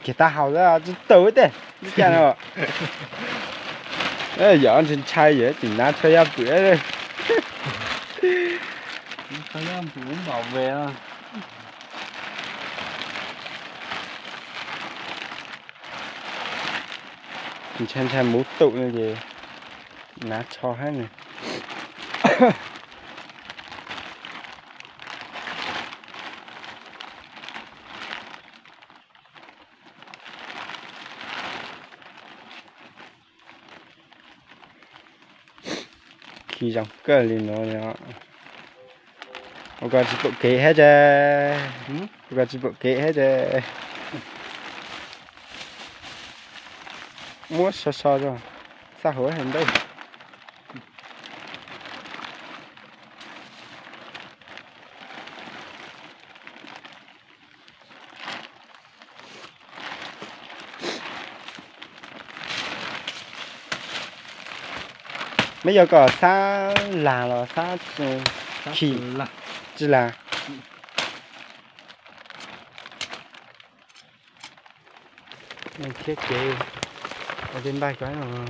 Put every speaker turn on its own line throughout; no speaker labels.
给他好的这抖的，你见了？养成菜也顶拿车要别的。
เขาย่ำผมbảo vệ à.
Chân mút tụ như gì nát cho hết này. Khi dòng cơ lên nó nhá. Có chỉ bộ kế hết rồi. Có chỉ bộ kế hết rồi. Mua sao rồi. Sao hối hình đây. Bây giờ có xa là xa chỉ
là
chỉ là mình thiết kế ở bên bay cái rồi.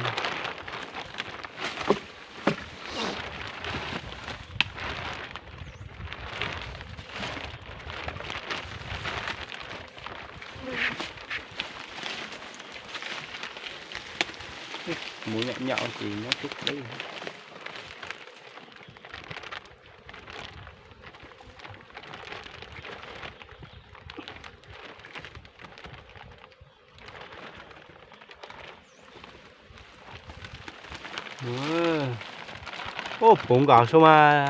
Mũi nhọn nhọn thì nó chút đấy. Ô, bụng gạo số mà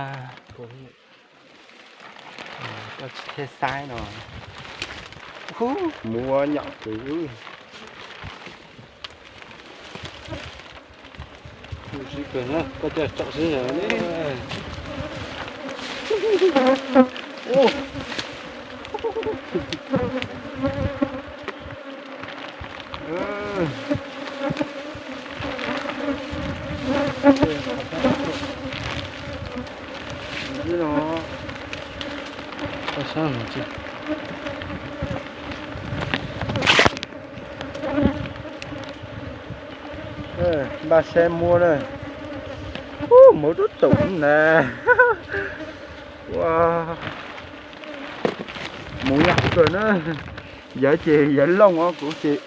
có thế sai rồi. Mua nhọn từ chỉ cần là có thể chọn gì rồi đấy. Ô. Nó có sao mà chứ. Bà xem mua đây. Mỗi đốt tụng nè. Wow. Mũi nhặt rồi nó. Giờ chị dẫn lông á của chị.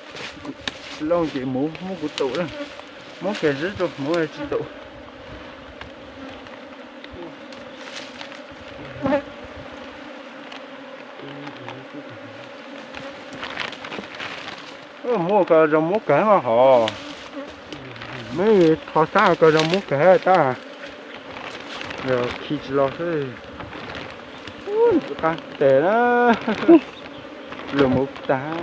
Lông chị mũ của tụ đó. Mũ kẻ rít rồi, mũ này chị tụ. Mua cờ rồng mua kẻ mà họ. Mấy thọ xa cờ rồng mua kẻ ta. Rồi khi chỉ lo thôi. Khá tệ đó. Rồi một tá.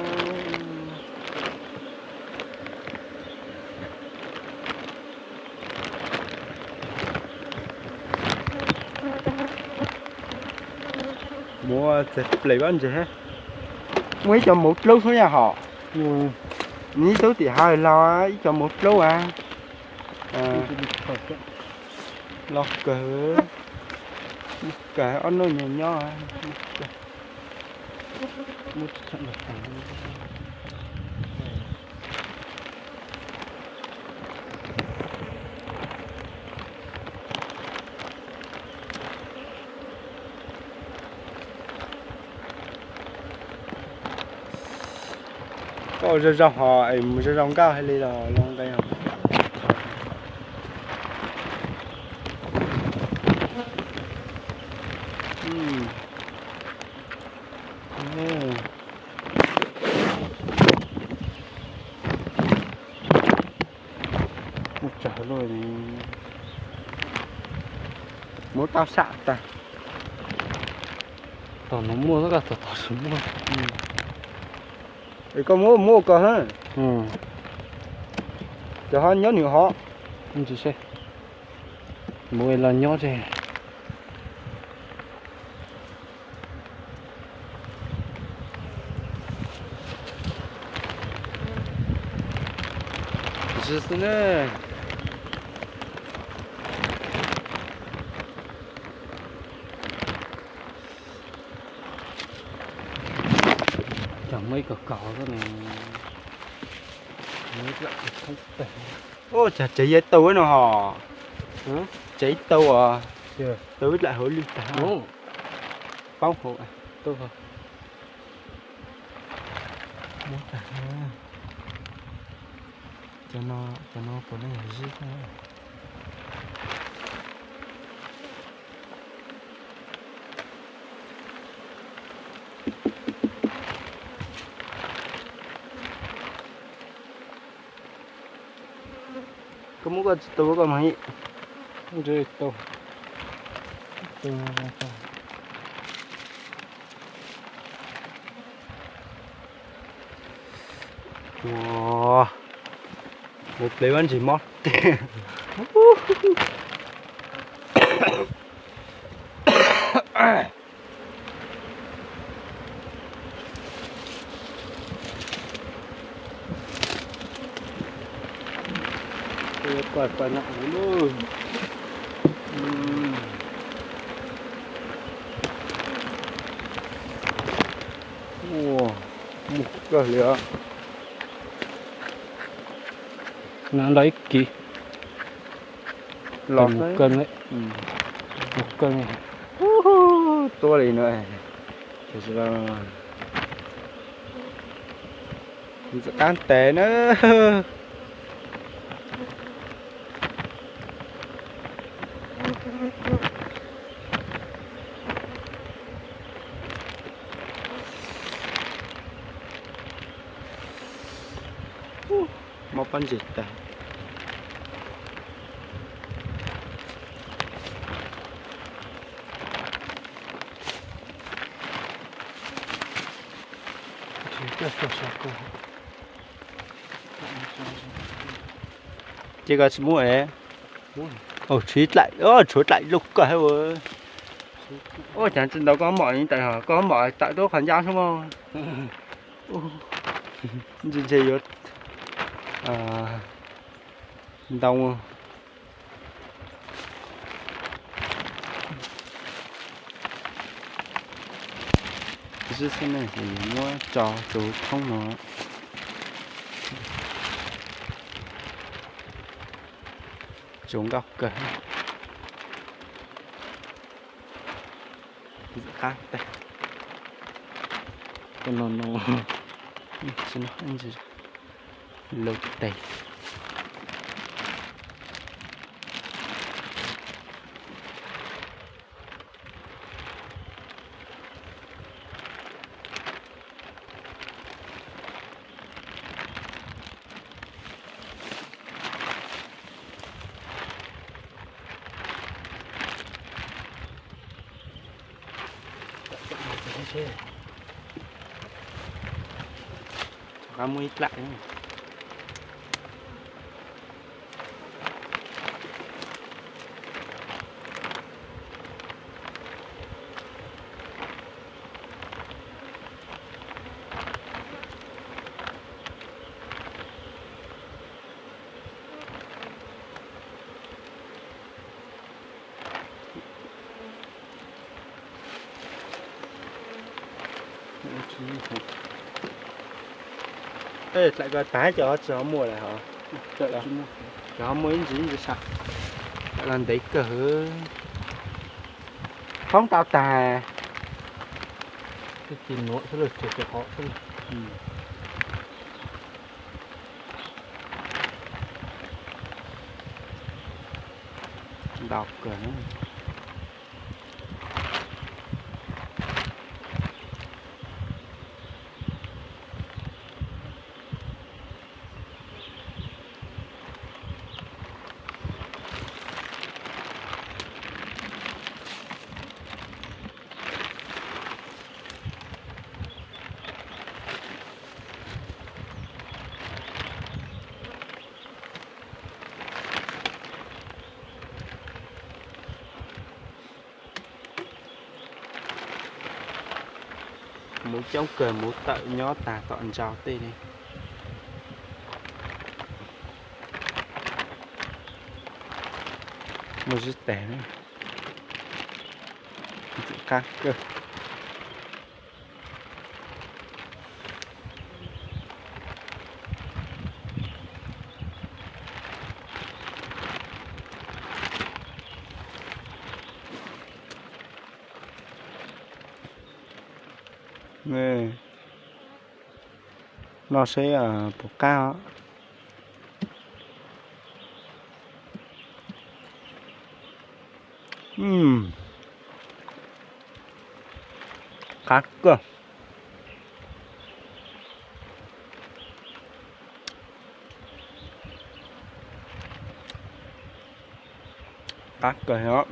Mua thịt lấy bán gì hết. Mấy cho một lô thôi nha họ. Ní số thì hai lo ý cho một lô à. Lo cỡ cả ăn nó nhỏ nhỏ à. Một trận được thằng. Có rau rong họ em rau rong cao hay là long đây không? Một chảo rồi này. Mua tao sạ ta.
tao nó mua nó cả tao xuống mua.
Thì có mua cơ hả? Cho họ nhớ nhiều họ.
Không chỉ xe. Mua là nhớ chứ.
Just nè.
Chẳng mấy mấy cỏ cỏ đó này mấy lại thấy tệ.
Ô chả cháy giấy tàu ấy nó hò.
Hả?
Cháy tàu à.
Chưa.
Tàu lại hối lưu ta.
Ồ.
Phong hộ à.
Tôi hả?
Muốn ta ha. Cho nó có nó gì ha. Kamu kan tahu kan mai?
Rồi tôi. Tôi
Wow. Một lấy bánh chỉ mót.
quạt quạt nặng luôn.
Wow. Một cái lửa.
Nó lấy kì.
Lọt
một
đấy.
cân đấy. Một cân này.
To này nữa. Thật sự là sẽ cán té nữa. Mau pan dịch ta. Chị có mua ấy. Ồ, chít lại lúc cả rồi. Ôi, chẳng chừng đâu có mọi những tại hả? Có mọi tại đó phản giang đúng không? Chị rồi. Đông. Cái cái này thì mua trò chỗ không nó. Chúng gọc cỡ. Khác đây.
Cái nó
Xin nó ăn gì. Lâu tay. Kamu ít lại nữa. Ê, lại cái tái cho mua lại hả? Cho mua những gì vậy sao? Lại làm đấy cỡ không tao tà.
cái gì nữa sẽ được cho họ thôi.
Đọc cỡ nữa. Muốn chống cờ muốn tự nhó tà tọn gió tê đi. Một chút tẻ nữa. Khác cơ. nè nó sẽ ở bộ cao khác cơ khác cơ đó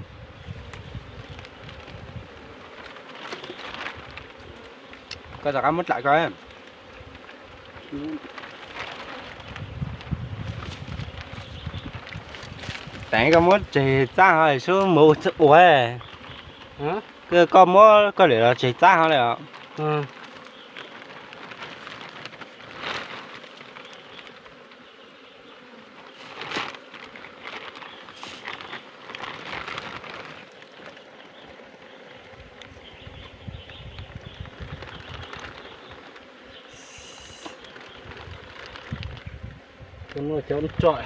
coi giờ ăn mất lại coi em tặng cái món chè cha hỏi số một chút uể
hả
cái con món có để là chè cha hả này ạ
ừ cái nó chấm trọi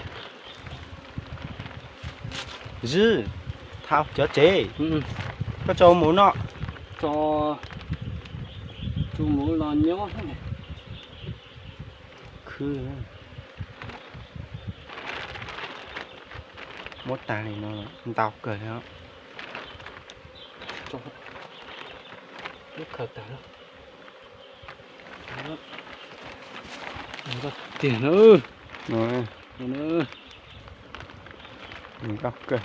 dư thao chớ chế
ừ
có cho muốn nọ
cho chú mũ lo nhó thế này
khư mốt ta này nó tao cười đó
cho nó khởi tả đó có tiền ơi
rồi
tiền ơi
mình tao cười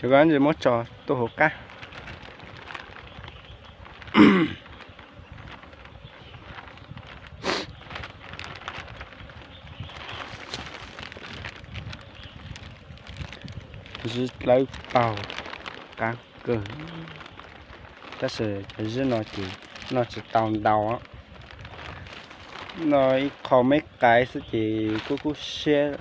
chứ có gì mất trò tôi hộp cá dư lấy bao cá cơ ta sẽ dư nó chỉ tàu đầu á nó khó mấy cái sẽ chỉ cú xe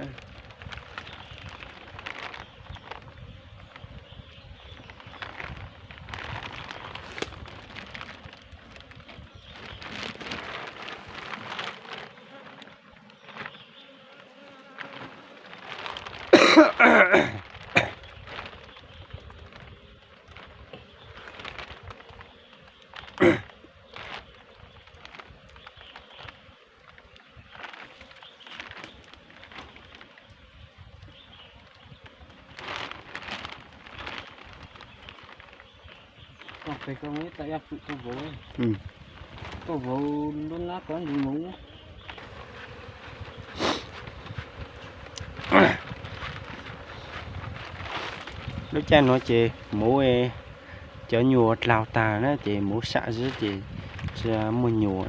phải có mấy tay áp tôi vô
ừ.
tôi vô luôn lá có gì mũ
lúc cha nó chị mũ chở nhùa lào tà nó chị mũ xạ dưới chị mua nhùa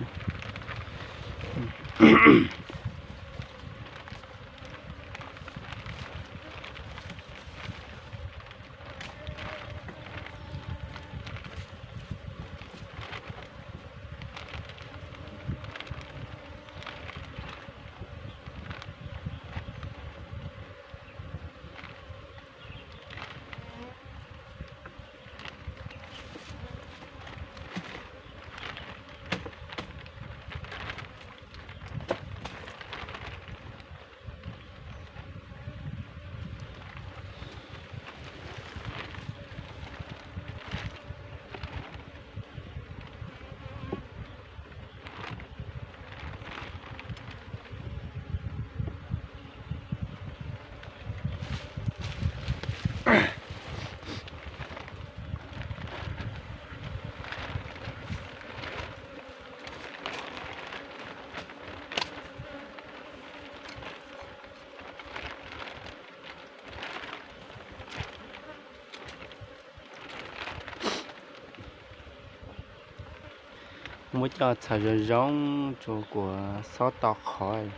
muốn cho thở giống chỗ của sáu tọt khỏi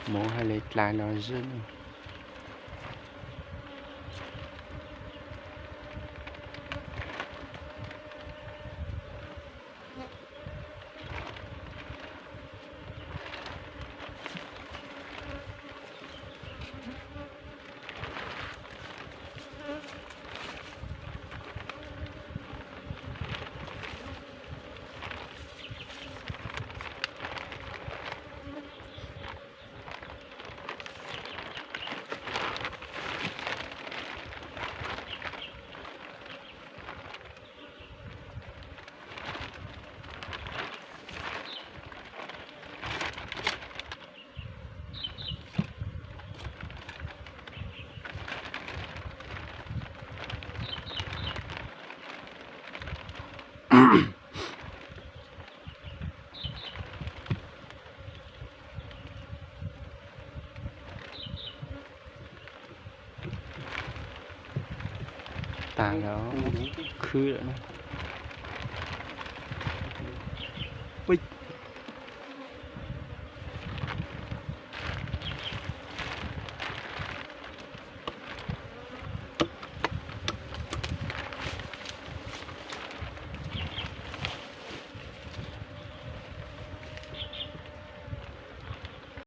muốn hay lấy lại nó dữ
tà đó khứ nữa. Bích.